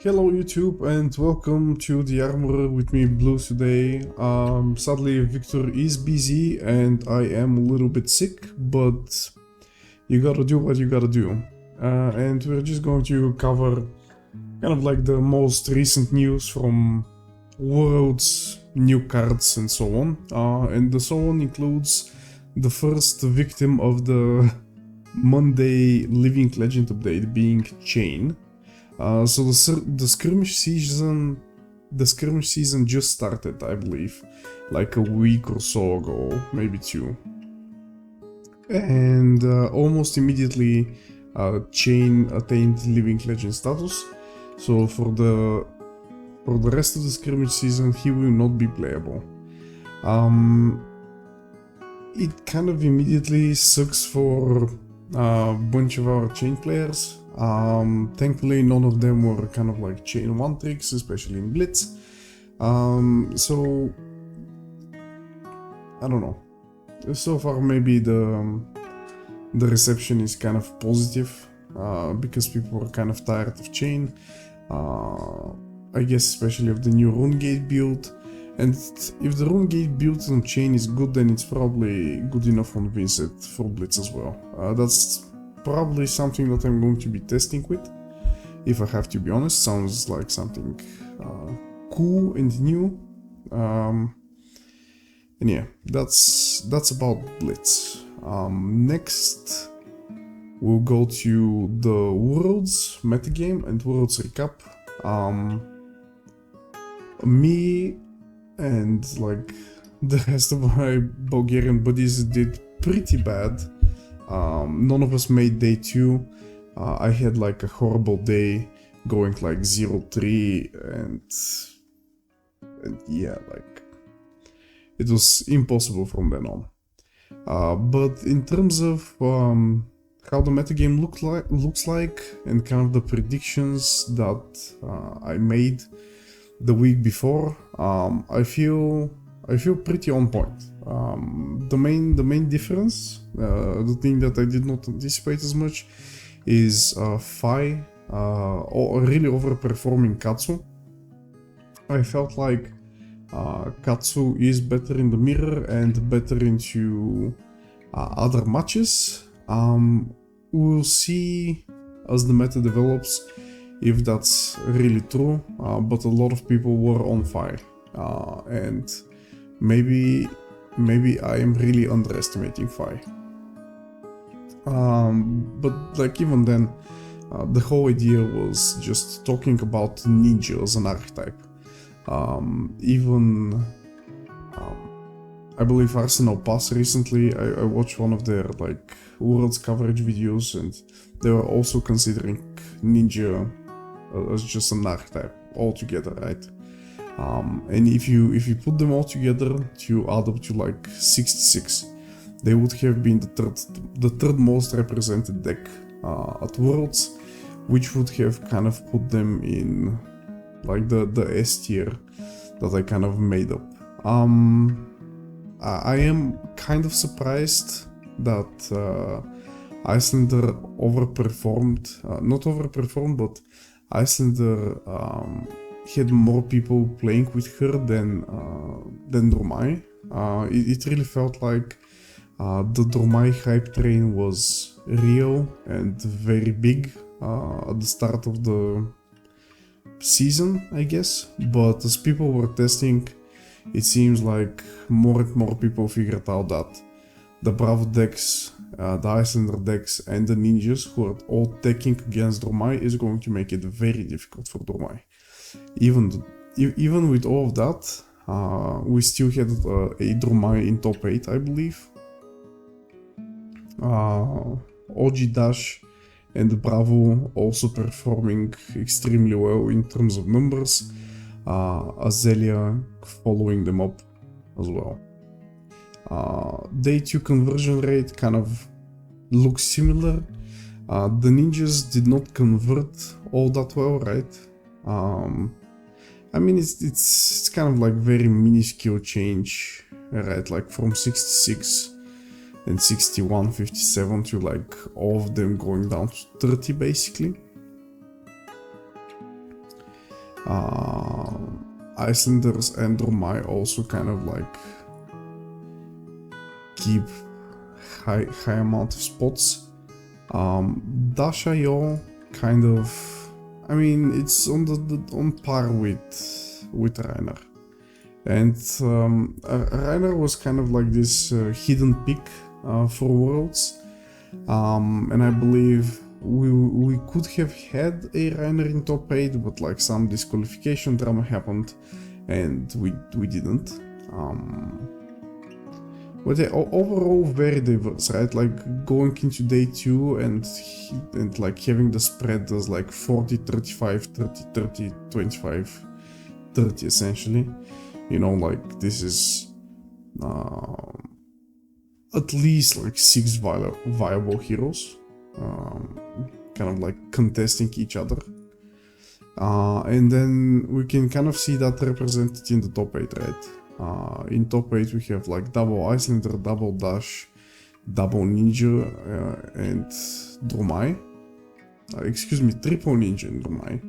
Hello YouTube and welcome to the Armourer with me Blue today. Sadly Victor is busy and I am a little bit sick, but you gotta do what you gotta do. And we're just going to cover kind of like the most recent news from Worlds, new cards and so on. And the so on includes the first victim of the Monday Living Legend update being Chain. So the skirmish season just started, I believe, like a week or so ago, maybe two. And almost immediately, Chain attained Living Legend status. So for the rest of the skirmish season, he will not be playable. It kind of immediately sucks for a bunch of our Chain players. Thankfully none of them were kind of like Chain 1 tricks, especially in Blitz. So I don't know. So far maybe the reception is kind of positive, because people were kind of tired of Chain. I guess especially of the new Runegate build. And if the Runegate build on Chain is good, then it's probably good enough on Vincent for Blitz as well. That's probably something that I'm going to be testing with, if I have to be honest. Sounds like something cool and new. And yeah, that's about Blitz. Next we'll go to the Worlds metagame and Worlds recap. Me and like the rest of my Bulgarian buddies did pretty bad. None of us made day 2. I had like a horrible day, going like 0-3, and yeah, like it was impossible from then on. But in terms of how the metagame looks like, and kind of the predictions that I made the week before, I feel pretty on point. The main difference, the thing that I did not anticipate as much, is Fai really overperforming Katsu. I felt like Katsu is better in the mirror and better into other matches. We'll see as the meta develops if that's really true, but a lot of people were on fire, and maybe I am really underestimating Fai. But like even then, the whole idea was just talking about Ninja as an archetype. I believe Arsenal Pass recently, I watched one of their like Worlds coverage videos, and they were also considering Ninja as just an archetype altogether, right? And if you put them all together to add up to like 66, they would have been the third most represented deck at Worlds, which would have kind of put them in like the S tier that I kind of made up. I am kind of surprised that Icelander overperformed, not overperformed, but Icelander had more people playing with her than Dromai. It really felt like the Dromai hype train was real and very big at the start of the season, I guess. But as people were testing, it seems like more and more people figured out that the Bravo decks, the Icelander decks, and the Ninjas, who are all taking against Dromai, is going to make it very difficult for Dromai. Even with all of that, we still had a Dromai in top 8, I believe. OG Dash and Bravo also performing extremely well in terms of numbers. Azalea following them up as well. Day 2 conversion rate kind of looks similar. The Ninjas did not convert all that well, right? I mean, it's kind of like very minuscule change, right? Like from 66 and 61, 57 to like all of them going down to 30 basically. Icelanders and Dromai also kind of like keep high amount of spots. Dash.io kind of, I mean, it's on par with Reiner. And Reiner was kind of like this hidden pick for Worlds, and I believe we could have had a Reiner in top 8, but like some disqualification drama happened, and we didn't. But yeah, overall very diverse, right? Like going into day 2 and like having the spread as like 40, 35, 30, 30, 25, 30 essentially. You know, like this is at least like 6 viable heroes, kind of like contesting each other. And then we can kind of see that represented in the top 8, right? In top 8 we have like double Icelander, double Dash, double Ninja, and Dromai. Excuse me, triple Ninja and Dromai.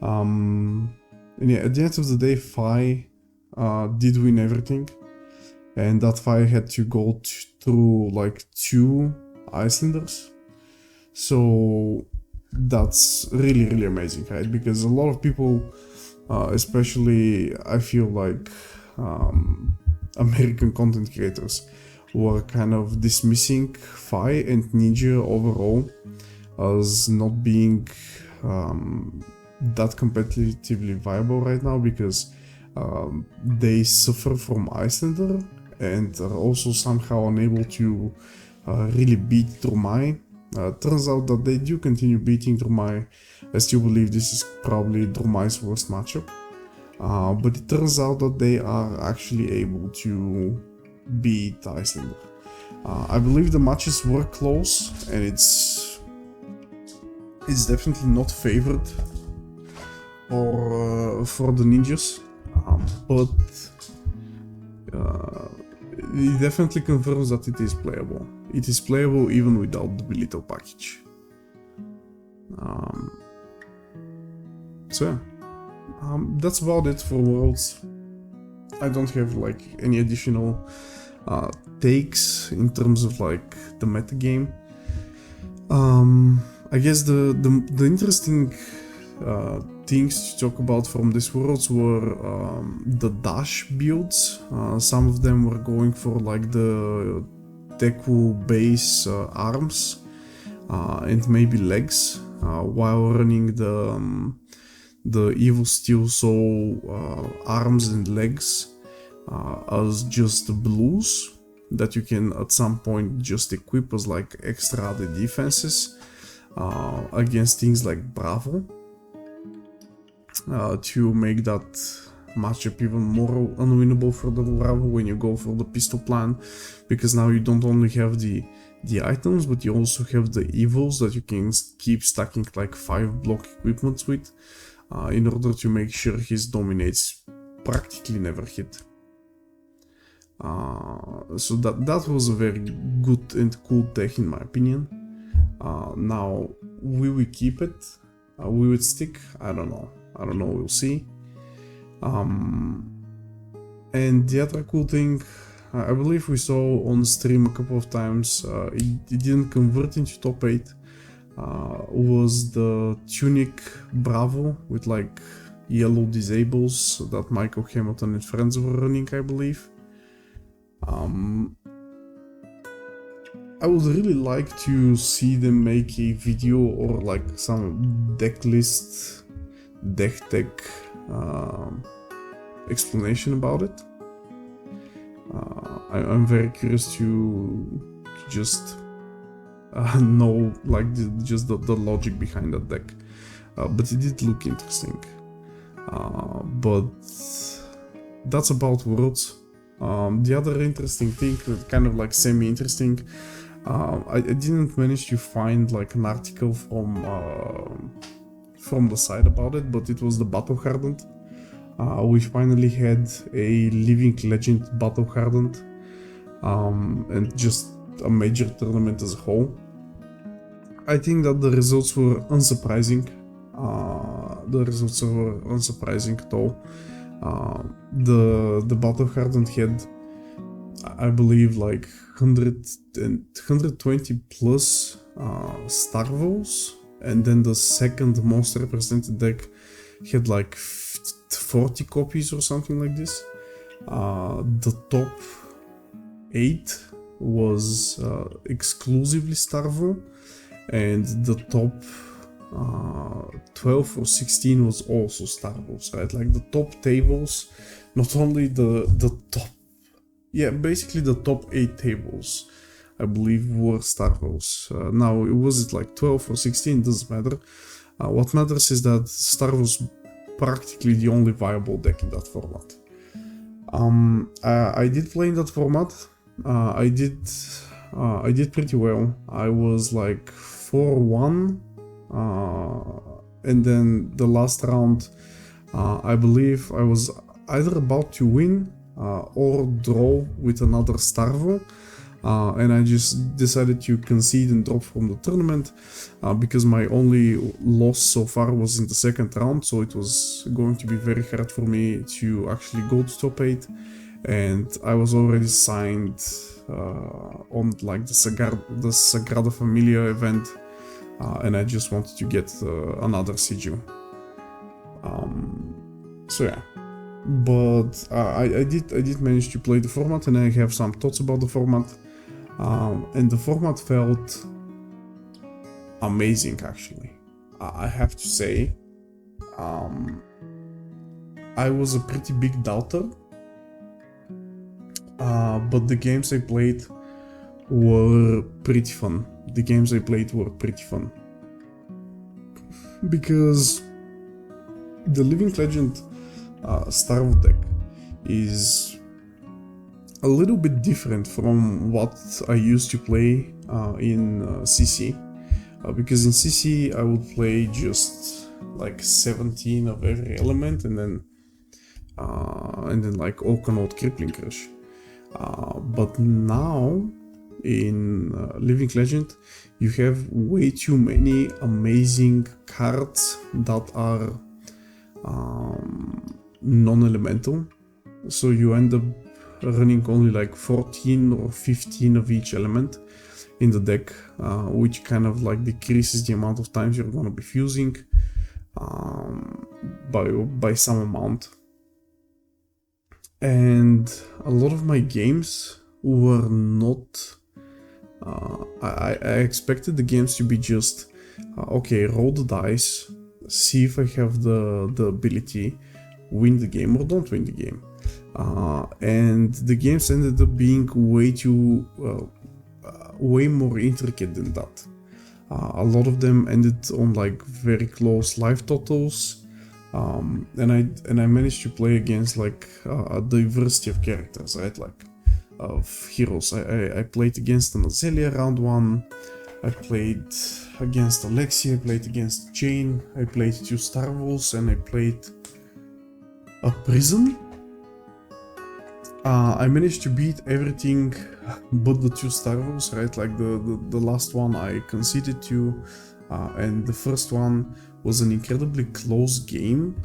And yeah, at the end of the day, Fi did win everything, and that Fi had to go through like 2 Icelanders. So that's really amazing, right? Because a lot of people, especially I feel like American content creators, were kind of dismissing Fi and Ninja overall as not being that competitively viable right now, because they suffer from Icelander and are also somehow unable to really beat Dromai. Turns out that they do continue beating Dromai. I still believe this is probably Dromai's worst matchup. But it turns out that they are actually able to beat Icelander. I believe the matches were close, and it's definitely not favored for the ninjas, but it definitely confirms that it is playable. It is playable even without the Belito package. So yeah. That's about it for Worlds. I don't have like any additional takes in terms of like the metagame. I guess the interesting things to talk about from this Worlds were the dash builds. Some of them were going for like the Deku base arms and maybe legs, while running the Evil Steel Soul arms and legs as just blues that you can at some point just equip as like extra added defenses against things like Bravo, to make that matchup even more unwinnable for the Bravo when you go for the pistol plan, because now you don't only have the items, but you also have the evils that you can keep stacking like 5 block equipments with, in order to make sure his dominates practically never hit. So that was a very good and cool tech in my opinion. Now, will we keep it? Will it stick? I don't know, we'll see. And the other cool thing, I believe we saw on stream a couple of times, it didn't convert into top 8, was the Tunic Bravo with like yellow disables that Michael Hamilton and friends were running, I believe. I would really like to see them make a video or like some deck list, deck tech explanation about it. I'm very curious to just know like just the logic behind that deck, but it did look interesting. But that's about Worlds. The other interesting thing, kind of like semi-interesting, I didn't manage to find like an article from the site about it, but it was the Battle Hardened. We finally had a Living Legend Battle Hardened, and just a major tournament as a whole. I think that the results were unsurprising. the results were unsurprising at all. The Battle Hardened had, I believe, like 120 plus Starvos, and then the second most represented deck had like 40 copies or something like this. The top 8 was exclusively Starvo, and the top 12 or 16 was also Starvos, right? Like the top tables, not only the top, yeah, basically the top 8 tables, I believe, were Starvos. Now, was it like 12 or 16? Doesn't matter. What matters is that Starvos practically the only viable deck in that format. I did play in that format. I did pretty well. I was like 4-1, and then the last round, I believe I was either about to win or draw with another Starvo. And I just decided to concede and drop from the tournament because my only loss so far was in the second round, so it was going to be very hard for me to actually go to top 8, and I was already signed on like the Sagrada Familia event, and I just wanted to get another Sigil. So yeah. But I did manage to play the format, and I have some thoughts about the format. And the format felt amazing, actually. I have to say, I was a pretty big doubter, but the games I played were pretty fun. Because the Living Legend Starvo deck is a little bit different from what I used to play in CC, because in CC I would play just like 17 of every element, and then like Oakenwood Crippling Crush. But now in Living Legend you have way too many amazing cards that are non-elemental, so you end up running only like 14 or 15 of each element in the deck, which kind of like decreases the amount of times you're gonna be fusing by some amount. And a lot of my games were not, I expected the games to be just, okay, roll the dice, see if I have the ability, win the game or don't win the game. And the games ended up being way more intricate than that. A lot of them ended on like very close life totals, and I managed to play against like a diversity of characters, right? Like of heroes. I played against an Azalea round 1. I played against Alexia. I played against Jane. I played 2 Starvos, and I played a Prison. I managed to beat everything but the 2 Starvos, right? Like the last one I conceded to, and the first one was an incredibly close game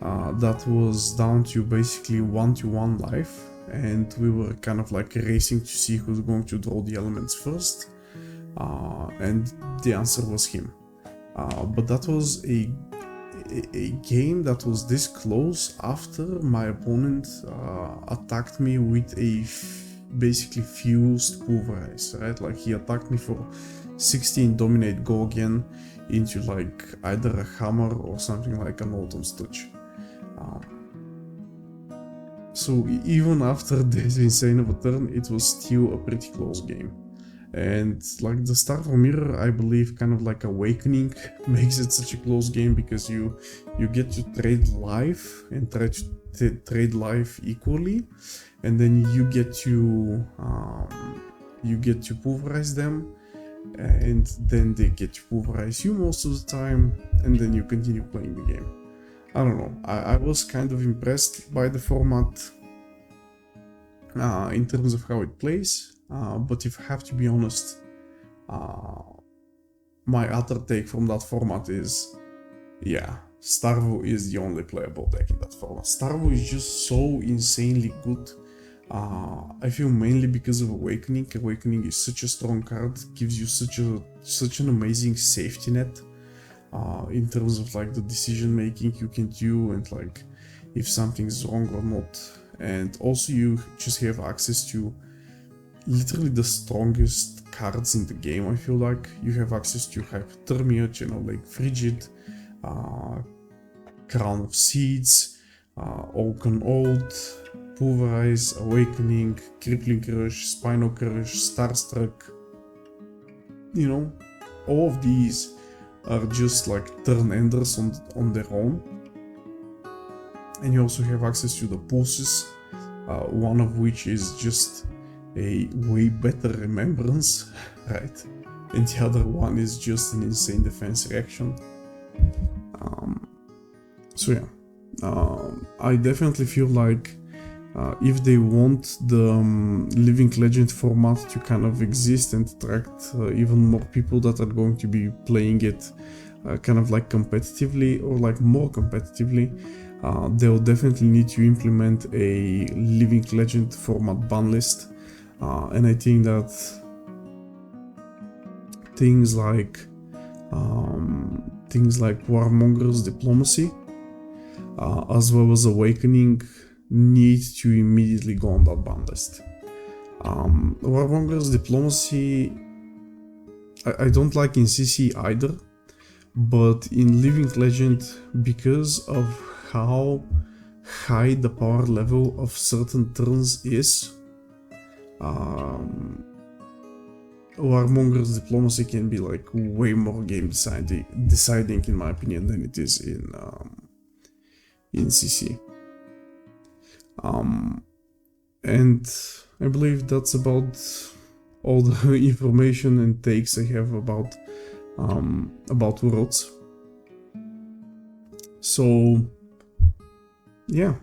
that was down to basically 1-1 life, and we were kind of like racing to see who's going to draw the elements first, and the answer was him. But that was a game that was this close after my opponent attacked me with a basically fused Pulverize, right? Like he attacked me for 16 Dominate Go again into like either a hammer or something like an Autumn's Touch. So even after this insane of a turn, it was still a pretty close game. And like the Starvo Mirror, I believe kind of like Awakening makes it such a close game, because you get to trade life and try to trade life equally, and then you get to pulverize them, and then they get to pulverize you most of the time, and then you continue playing the game. I don't know, I was kind of impressed by the format in terms of how it plays. But if I have to be honest, my other take from that format is, yeah, Starvo is the only playable deck in that format. Starvo is just so insanely good. I feel mainly because of Awakening. Awakening is such a strong card, gives you such an amazing safety net in terms of like the decision making you can do and like if something's wrong or not. And also you just have access to literally the strongest cards in the game. I feel like you have access to Hypothermia, Channel Lake Frigid, Crown of Seeds, Oaken Oath, Pulverize, Awakening, Crippling Crush, Spinal Crush, Starstruck. You know, all of these are just like turn enders on their own. And you also have access to the pulses, one of which is just a way better remembrance, right? And the other one is just an insane defense reaction. So yeah, I definitely feel like if they want the Living Legend format to kind of exist and attract even more people that are going to be playing it kind of like competitively or like more competitively, they'll definitely need to implement a Living Legend format ban list. And I think that things like Warmonger's Diplomacy, as well as Awakening, need to immediately go on that ban list. Warmonger's Diplomacy, I don't like in CC either, but in Living Legend, because of how high the power level of certain turns is, Warmonger's Diplomacy can be like way more game deciding in my opinion than it is in CC. And I believe that's about all the information and takes I have about Worlds. So yeah,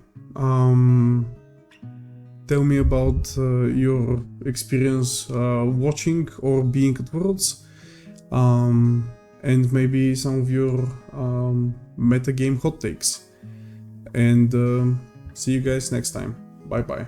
tell me about your experience watching or being at Worlds, and maybe some of your metagame hot takes. And see you guys next time. Bye bye.